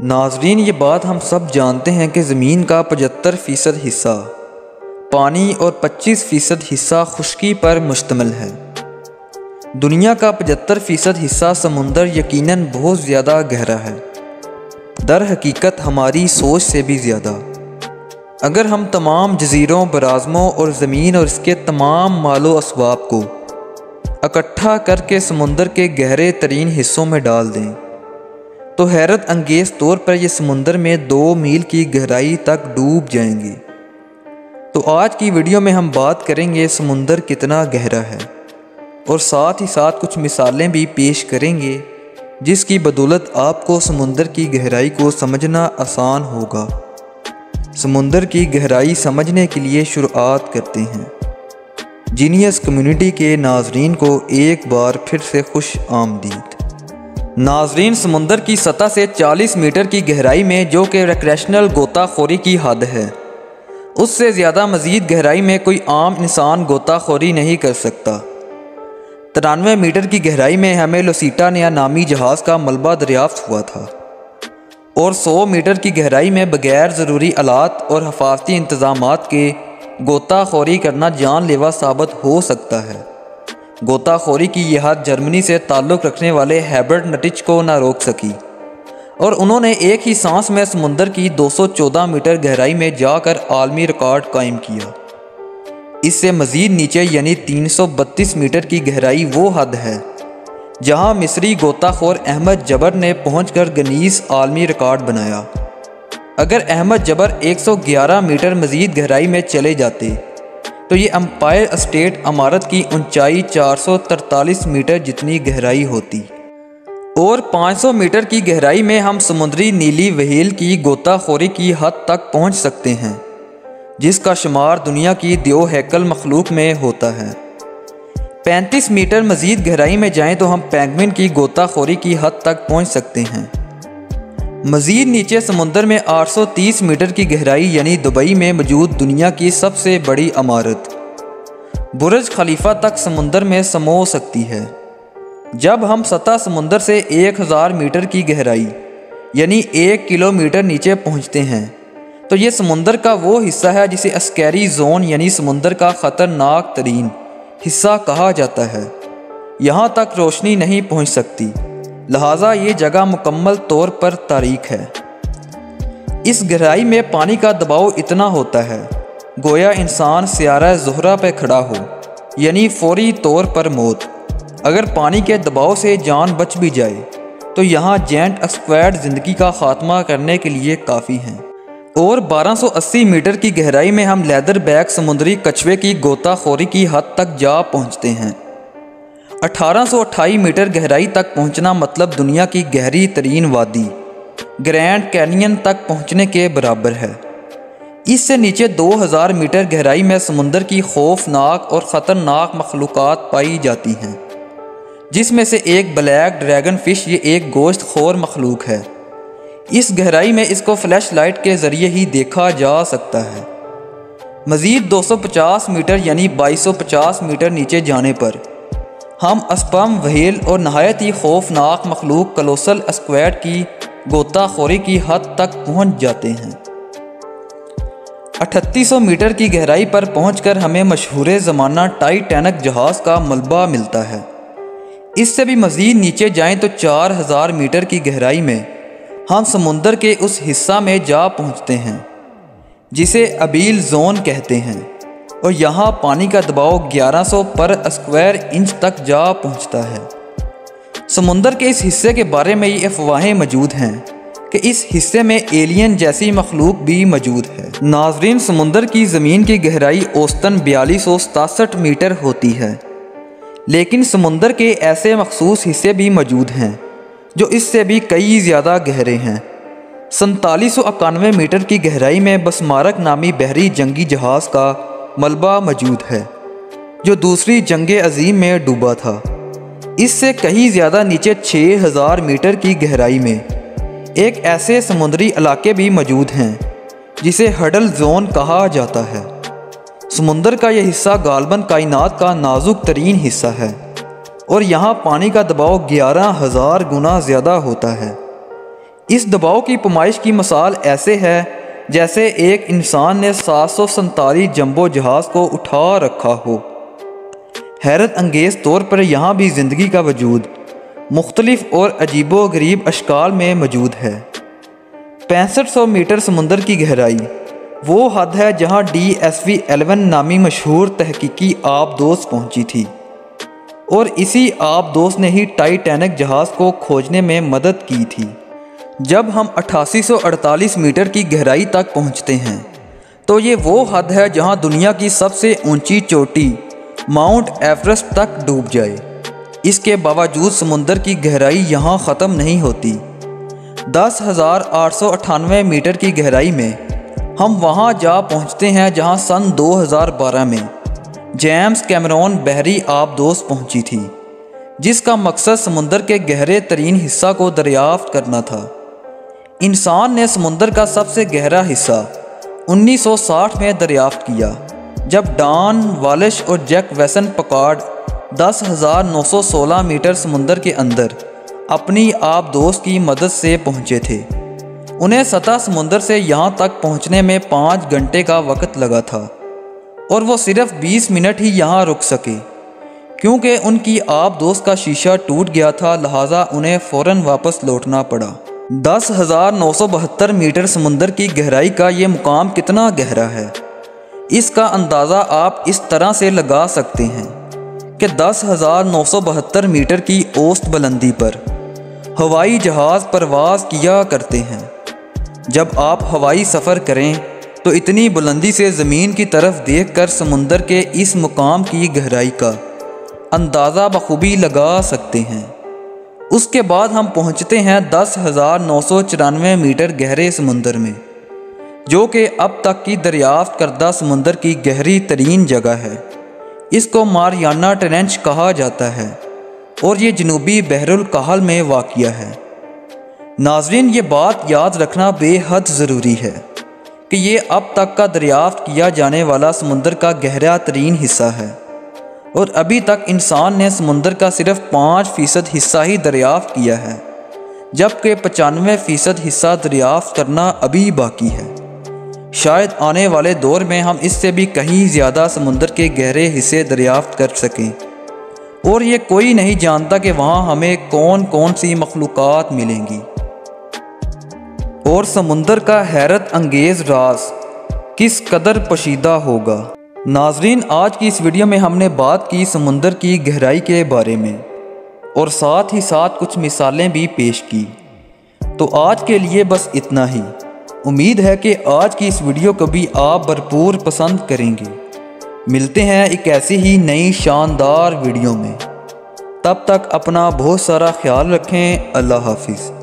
नाजरीन, ये बात हम सब जानते हैं कि ज़मीन का 75% हिस्सा पानी और 25% हिस्सा खुश्की पर मुश्तमिल है। दुनिया का 75% हिस्सा समुंदर यकीनन बहुत ज़्यादा गहरा है, दर हकीकत हमारी सोच से भी ज़्यादा। अगर हम तमाम जजीरों, बराज़मों और ज़मीन और इसके तमाम मालो असबाब को इकट्ठा करके समुंदर के गहरे तरीन हिस्सों में डाल दें तो हैरत अंगेज़ तौर पर यह समुंदर में 2 मील की गहराई तक डूब जाएंगे। तो आज की वीडियो में हम बात करेंगे समुंदर कितना गहरा है और साथ ही साथ कुछ मिसालें भी पेश करेंगे जिसकी बदौलत आपको समुंदर की गहराई को समझना आसान होगा। समुंदर की गहराई समझने के लिए शुरुआत करते हैं। जीनियस कम्युनिटी के नाजरीन को एक बार फिर से खुश आमदीद। नाजरीन, समुंदर की सतह से 40 मीटर की गहराई में, जो कि रिक्रेशनल गोताखोरी की हद है, उससे ज़्यादा मज़ीद गहराई में कोई आम इंसान गोताखोरी नहीं कर सकता। 93 मीटर की गहराई में हमें लोसीटा नामी जहाज़ का मलबा दरियाफ्त हुआ था और 100 मीटर की गहराई में बगैर ज़रूरी आलात और हिफाजती इंतज़ामात के गोताखोरी करना जानलेवा साबित हो सकता है। गोताखोरी की यह हद जर्मनी से ताल्लुक़ रखने वाले हेबर्ट नटिच को न रोक सकी और उन्होंने एक ही सांस में समुंदर की 214 मीटर गहराई में जाकर आलमी रिकॉर्ड कायम किया। इससे मज़ीद नीचे यानी 332 मीटर की गहराई वो हद है जहां मिस्री गोताखोर अहमद जबर ने पहुंचकर गिनीज आलमी रिकॉर्ड बनाया। अगर अहमद जबर 111 मीटर मज़ीद गहराई में चले जाते तो ये एम्पायर स्टेट इमारत की ऊंचाई 443 मीटर जितनी गहराई होती और 500 मीटर की गहराई में हम समुद्री नीली व्हेल की गोताखोरी की हद तक पहुंच सकते हैं, जिसका शुमार दुनिया की दो हैकल मखलूक में होता है। 35 मीटर मज़ीद गहराई में जाएं तो हम पेंगुइन की गोताखोरी की हद तक पहुंच सकते हैं। मज़ीद नीचे समुंदर में 830 मीटर की गहराई यानी दुबई में मौजूद दुनिया की सबसे बड़ी इमारत बुर्ज खलीफा तक समुंदर में समो सकती है। जब हम सतह समुंदर से 1000 मीटर की गहराई यानी 1 किलोमीटर नीचे पहुंचते हैं तो ये समुंदर का वो हिस्सा है जिसे अस्कैरी जोन यानी समुंदर का ख़तरनाक तरीन हिस्सा कहा जाता है। यहाँ तक रोशनी नहीं पहुँच सकती, लिहाजा ये जगह मुकम्मल तौर पर तारीक है। इस गहराई में पानी का दबाव इतना होता है गोया इंसान सियारा ज़ुहरा पे खड़ा हो, यानी फौरी तौर पर मौत। अगर पानी के दबाव से जान बच भी जाए तो यहाँ जेंट स्क्वाड ज़िंदगी का ख़ात्मा करने के लिए काफ़ी हैं। और 1280 मीटर की गहराई में हम लेदर बैग समुद्री कछुए की गोताखोरी की हद तक जा पहुँचते हैं। 1828 मीटर गहराई तक पहुंचना मतलब दुनिया की गहरी तरीन वादी ग्रैंड कैनियन तक पहुंचने के बराबर है। इससे नीचे 2000 मीटर गहराई में समुंदर की खौफनाक और ख़तरनाक मखलूक़ात पाई जाती हैं, जिसमें से एक ब्लैक ड्रैगन फिश ये एक गोश्त खोर मखलूक है। इस गहराई में इसको फ्लैश लाइट के ज़रिए ही देखा जा सकता है। मज़ीद 250 मीटर यानी 2250 मीटर नीचे जाने पर हम स्पर्म व्हेल और नहायत ही खौफनाक मखलूक कोलोसल स्क्वैड की गोताखोरी की हद तक पहुंच जाते हैं। 3800 मीटर की गहराई पर पहुंचकर हमें मशहूर ज़माना टाइटैनिक जहाज़ का मलबा मिलता है। इससे भी मज़ीद नीचे जाएं तो 4000 मीटर की गहराई में हम समुंदर के उस हिस्सा में जा पहुंचते हैं जिसे अबील जोन कहते हैं और यहाँ पानी का दबाव 1100 पर स्क्वायर इंच तक जा पहुँचता है। समुंदर के इस हिस्से के बारे में ये अफवाहें मौजूद हैं कि इस हिस्से में एलियन जैसी मखलूक भी मौजूद है। नाजरीन, समुंदर की ज़मीन की गहराई औसतन 4267 मीटर होती है, लेकिन समुंदर के ऐसे मखसूस हिस्से भी मौजूद हैं जो इससे भी कई ज़्यादा गहरे हैं। 4791 मीटर की गहराई में बसमारक नामी बहरी जंगी जहाज़ का मलबा मौजूद है जो दूसरी जंग अजीम में डूबा था। इससे कहीं ज़्यादा नीचे 6000 मीटर की गहराई में एक ऐसे समुद्री इलाके भी मौजूद हैं जिसे हडल जोन कहा जाता है। समुंदर का यह हिस्सा गालबन कायनात का नाजुक तरीन हिस्सा है और यहाँ पानी का दबाव 11000 गुना ज़्यादा होता है। इस दबाव की पैमाइश की मिसाल ऐसे है जैसे एक इंसान ने 747 जंबो जहाज़ को उठा रखा हो। हैरत अंगेज़ तौर पर यहाँ भी ज़िंदगी का वजूद मुख्तलिफ और अजीबो गरीब अशकाल में मौजूद है। 6500 मीटर समुंदर की गहराई वो हद है जहाँ DSV-11 नामी मशहूर तहकीकी आबदोज़ पहुँची थी और इसी आबदोज़ ने ही टाइटैनिक जहाज़ को खोजने में मदद की थी। जब हम 8848 मीटर की गहराई तक पहुँचते हैं तो ये वो हद है जहाँ दुनिया की सबसे ऊंची चोटी माउंट एवरेस्ट तक डूब जाए। इसके बावजूद समुंदर की गहराई यहाँ ख़त्म नहीं होती। 10,898 मीटर की गहराई में हम वहाँ जा पहुँचते हैं जहाँ सन 2012 में जेम्स कैमरॉन बहरी आबदोज़ पहुँची थी, जिसका मकसद समुंदर के गहरे तरीन हिस्सा को दरियाफ्त करना था। इंसान ने समुंदर का सबसे गहरा हिस्सा 1960 में दरियाफ्त किया, जब डॉन वालिश और जैक वेसन पकार्ड 10,916 मीटर समुंदर के अंदर अपनी आबदोज़ की मदद से पहुँचे थे। उन्हें सतह समुंदर से यहाँ तक पहुँचने में 5 घंटे का वक्त लगा था और वो सिर्फ 20 मिनट ही यहाँ रुक सके क्योंकि उनकी आबदोज़ का शीशा टूट गया था, लिहाजा उन्हें फ़ौरन वापस लौटना पड़ा। 10,972 मीटर समुंदर की गहराई का ये मुकाम कितना गहरा है, इसका अंदाज़ा आप इस तरह से लगा सकते हैं कि 10,972 मीटर की औसत बुलंदी पर हवाई जहाज़ परवाज़ किया करते हैं। जब आप हवाई सफ़र करें तो इतनी बुलंदी से ज़मीन की तरफ देखकर समुंदर के इस मुकाम की गहराई का अंदाज़ा बखूबी लगा सकते हैं। उसके बाद हम पहुंचते हैं 10,994 मीटर गहरे समुंदर में, जो कि अब तक की दरियाफ्त करदा समुंदर की गहरी तरीन जगह है। इसको मारियाना ट्रेंच कहा जाता है और ये जनूबी बहरुल कहल में वाक़िया है। नाज़रीन, ये बात याद रखना बेहद ज़रूरी है कि ये अब तक का दरियाफ्त किया जाने वाला समुंदर का गहरा तरीन हिस्सा है और अभी तक इंसान ने समुंदर का सिर्फ 5% हिस्सा ही दरियाफ्त किया है, जबकि 95% हिस्सा दरियाफ्त करना अभी बाकी है। शायद आने वाले दौर में हम इससे भी कहीं ज़्यादा समुंदर के गहरे हिस्से दरियाफ्त कर सकें और ये कोई नहीं जानता कि वहाँ हमें कौन कौन सी मखलूक़ात मिलेंगी और समुंदर का हैरत अंगेज़ राज किस कदर पोशीदा होगा। नाजरीन, आज की इस वीडियो में हमने बात की समुंदर की गहराई के बारे में और साथ ही साथ कुछ मिसालें भी पेश की। तो आज के लिए बस इतना ही। उम्मीद है कि आज की इस वीडियो को भी आप भरपूर पसंद करेंगे। मिलते हैं एक ऐसी ही नई शानदार वीडियो में। तब तक अपना बहुत सारा ख्याल रखें। अल्लाह हाफिज़।